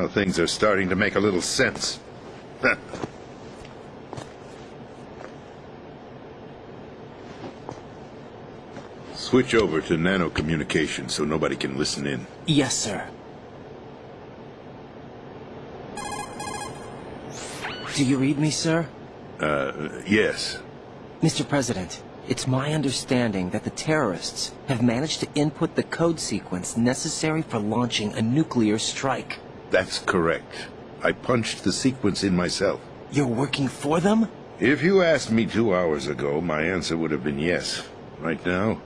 Now things are starting to make a little sense. Switch over to nano communication so nobody can listen in. Yes, sir. Do you read me, sir? Yes. Mr. President, it's my understanding that the terrorists have managed to input the code sequence necessary for launching a nuclear strike. That's correct. I punched the sequence in myself. You're working for them? If you asked me 2 hours ago, my answer would have been yes. Right now,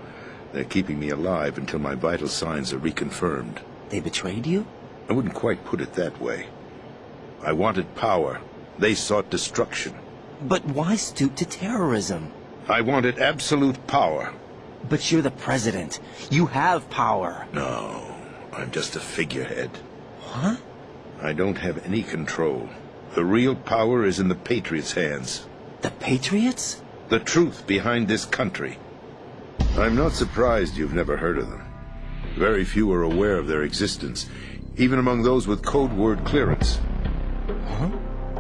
they're keeping me alive until my vital signs are reconfirmed. They betrayed you? I wouldn't quite put it that way. I wanted power. They sought destruction. But why stoop to terrorism? I wanted absolute power. But you're the president. You have power. No, I'm just a figurehead. Huh? I don't have any control. The real power is in the Patriots' hands. The Patriots? The truth behind this country. I'm not surprised you've never heard of them. Very few are aware of their existence, even among those with code word clearance. Huh?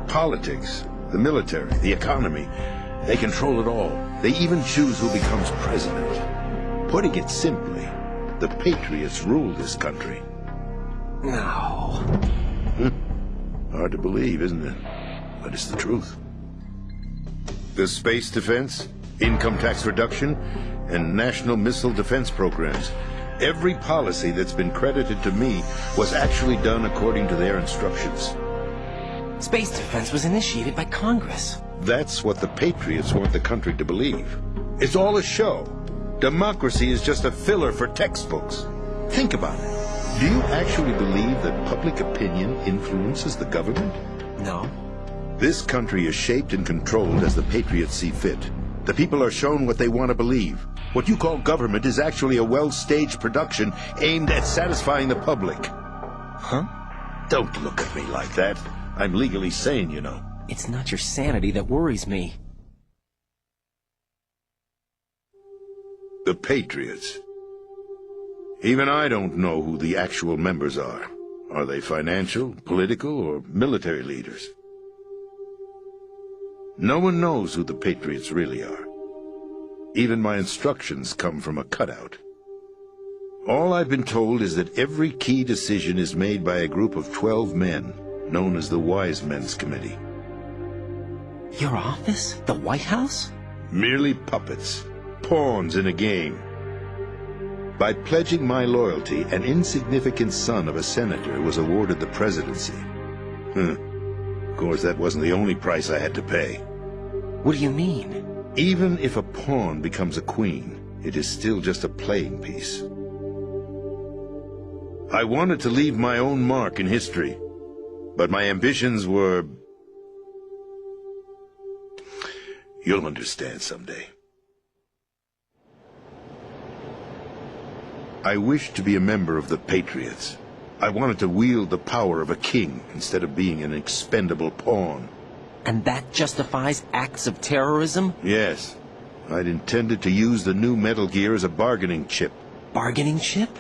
Politics, the military, the economy, they control it all. They even choose who becomes president. Putting it simply, the Patriots rule this country. No. Hard to believe, isn't it? But it's the truth. The space defense, income tax reduction, and national missile defense programs. Every policy that's been credited to me was actually done according to their instructions. Space defense was initiated by Congress. That's what the Patriots want the country to believe. It's all a show. Democracy is just a filler for textbooks. Think about it. Do you actually believe that public opinion influences the government? No. This country is shaped and controlled as the Patriots see fit. The people are shown what they want to believe. What you call government is actually a well-staged production aimed at satisfying the public. Huh? Don't look at me like that. I'm legally sane, you know. It's not your sanity that worries me. The Patriots. Even I don't know who the actual members are. Are they financial, political, or military leaders? No one knows who the Patriots really are. Even my instructions come from a cutout. All I've been told is that every key decision is made by a group of 12 men, known as the Wise Men's Committee. Your office? The White House? Merely puppets, pawns in a game. By pledging my loyalty, an insignificant son of a senator was awarded the presidency. Of course, that wasn't the only price I had to pay. What do you mean? Even if a pawn becomes a queen, it is still just a playing piece. I wanted to leave my own mark in history, but my ambitions were... You'll understand someday. I wished to be a member of the Patriots. I wanted to wield the power of a king instead of being an expendable pawn. And that justifies acts of terrorism? Yes. I'd intended to use the new Metal Gear as a bargaining chip. Bargaining chip?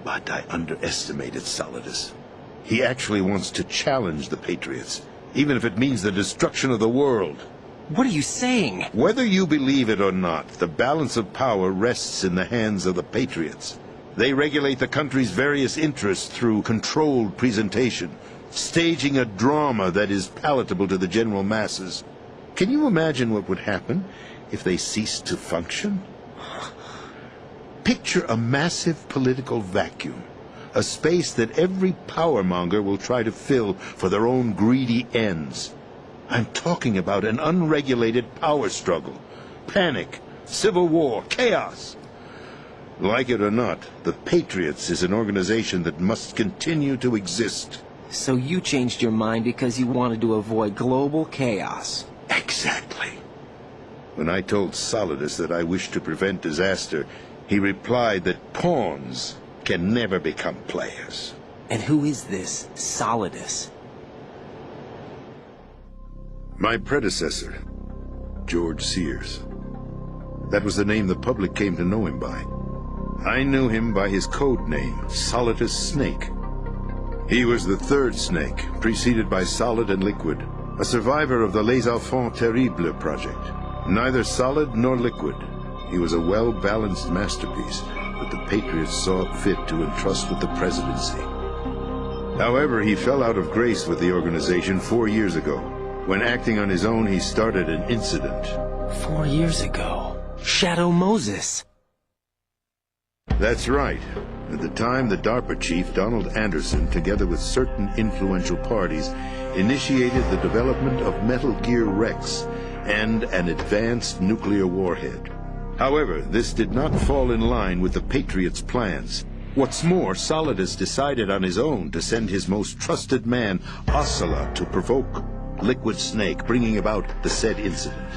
But I underestimated Solidus. He actually wants to challenge the Patriots, even if it means the destruction of the world. What are you saying? Whether you believe it or not, the balance of power rests in the hands of the Patriots. They regulate the country's various interests through controlled presentation, staging a drama that is palatable to the general masses. Can you imagine what would happen if they ceased to function? Picture a massive political vacuum, a space that every powermonger will try to fill for their own greedy ends. I'm talking about an unregulated power struggle, panic, civil war, chaos. Like it or not, the Patriots is an organization that must continue to exist. So you changed your mind because you wanted to avoid global chaos. Exactly. When I told Solidus that I wished to prevent disaster, he replied that pawns can never become players. And who is this Solidus? My predecessor, George Sears. That was the name the public came to know him by. I knew him by his code name, Solidus Snake. He was the third snake, preceded by Solid and Liquid, a survivor of the Les Enfants Terribles project. Neither solid nor liquid, he was a well-balanced masterpiece that the Patriots saw fit to entrust with the presidency. However, he fell out of grace with the organization 4 years ago. When acting on his own, he started an incident. 4 years ago? Shadow Moses! That's right. At the time, the DARPA chief, Donald Anderson, together with certain influential parties, initiated the development of Metal Gear Rex and an advanced nuclear warhead. However, this did not fall in line with the Patriots' plans. What's more, Solidus decided on his own to send his most trusted man, Ocelot, to provoke Liquid Snake, bringing about the said incident.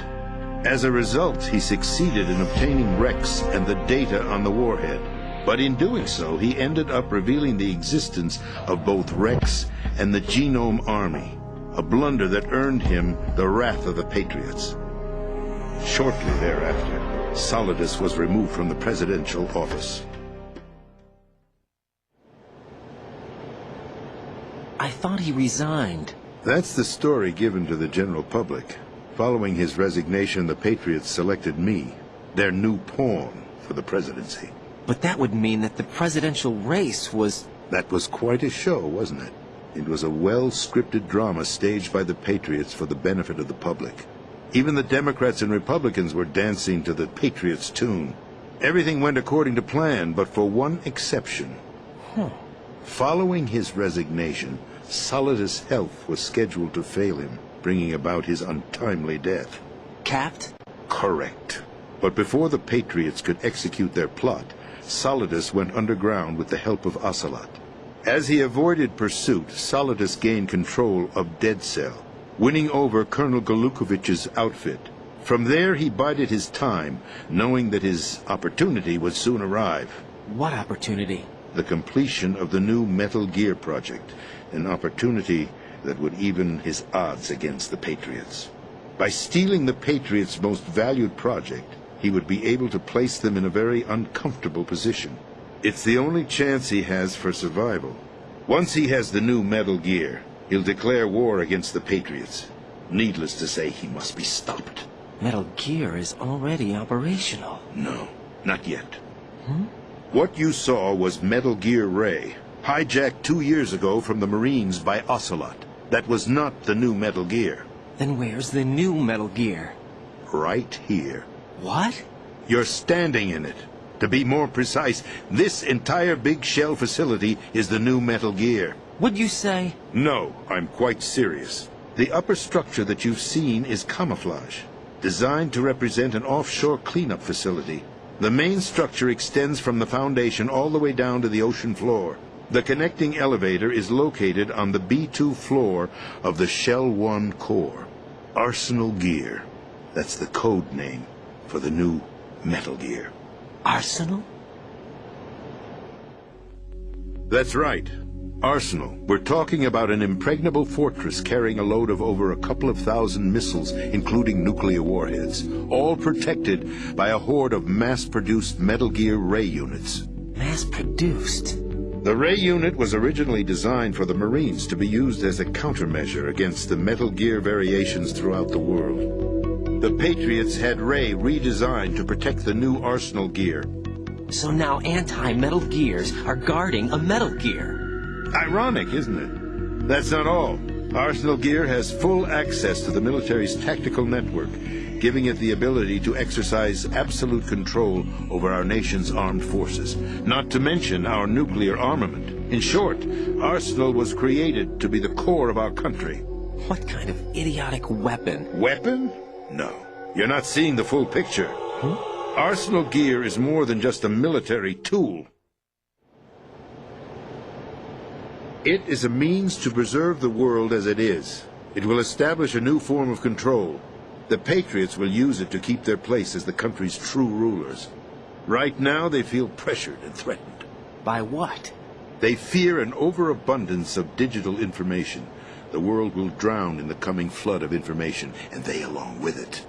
As a result, he succeeded in obtaining Rex and the data on the warhead. But in doing so, he ended up revealing the existence of both Rex and the Genome Army, a blunder that earned him the wrath of the Patriots. Shortly thereafter, Solidus was removed from the presidential office. I thought he resigned. That's the story given to the general public. Following his resignation, the Patriots selected me, their new pawn, for the presidency. But that would mean that the presidential race was... That was quite a show, wasn't it? It was a well-scripted drama staged by the Patriots for the benefit of the public. Even the Democrats and Republicans were dancing to the Patriots' tune. Everything went according to plan, but for one exception. Following his resignation, Solidus' health was scheduled to fail him, bringing about his untimely death. Capped? Correct. But before the Patriots could execute their plot, Solidus went underground with the help of Ocelot. As he avoided pursuit, Solidus gained control of Dead Cell, winning over Colonel Golukovich's outfit. From there, he bided his time, knowing that his opportunity would soon arrive. What opportunity? The completion of the new Metal Gear project, an opportunity that would even his odds against the Patriots. By stealing the Patriots' most valued project, he would be able to place them in a very uncomfortable position. It's the only chance he has for survival. Once he has the new Metal Gear, he'll declare war against the Patriots. Needless to say, he must be stopped. Metal Gear is already operational. No, not yet. What you saw was Metal Gear Ray, hijacked 2 years ago from the Marines by Ocelot. That was not the new Metal Gear. Then where's the new Metal Gear? Right here. What? You're standing in it. To be more precise, this entire big shell facility is the new Metal Gear. What'd you say? No, I'm quite serious. The upper structure that you've seen is camouflage, designed to represent an offshore cleanup facility. The main structure extends from the foundation all the way down to the ocean floor. The connecting elevator is located on the B2 floor of the Shell 1 core. Arsenal Gear. That's the code name for the new Metal Gear. Arsenal? That's right. Arsenal. We're talking about an impregnable fortress carrying a load of over a couple of thousand missiles, including nuclear warheads, all protected by a horde of mass-produced Metal Gear Ray units. Mass-produced? The Ray unit was originally designed for the Marines to be used as a countermeasure against the Metal Gear variations throughout the world. The Patriots had Ray redesigned to protect the new Arsenal Gear. So now anti-Metal Gears are guarding a Metal Gear. Ironic, isn't it? That's not all. Arsenal Gear has full access to the military's tactical network, giving it the ability to exercise absolute control over our nation's armed forces, not to mention our nuclear armament. In short, Arsenal was created to be the core of our country. What kind of idiotic weapon? Weapon? No. You're not seeing the full picture. Arsenal Gear is more than just a military tool. It is a means to preserve the world as it is. It will establish a new form of control. The Patriots will use it to keep their place as the country's true rulers. Right now, they feel pressured and threatened. By what? They fear an overabundance of digital information. The world will drown in the coming flood of information, and they along with it.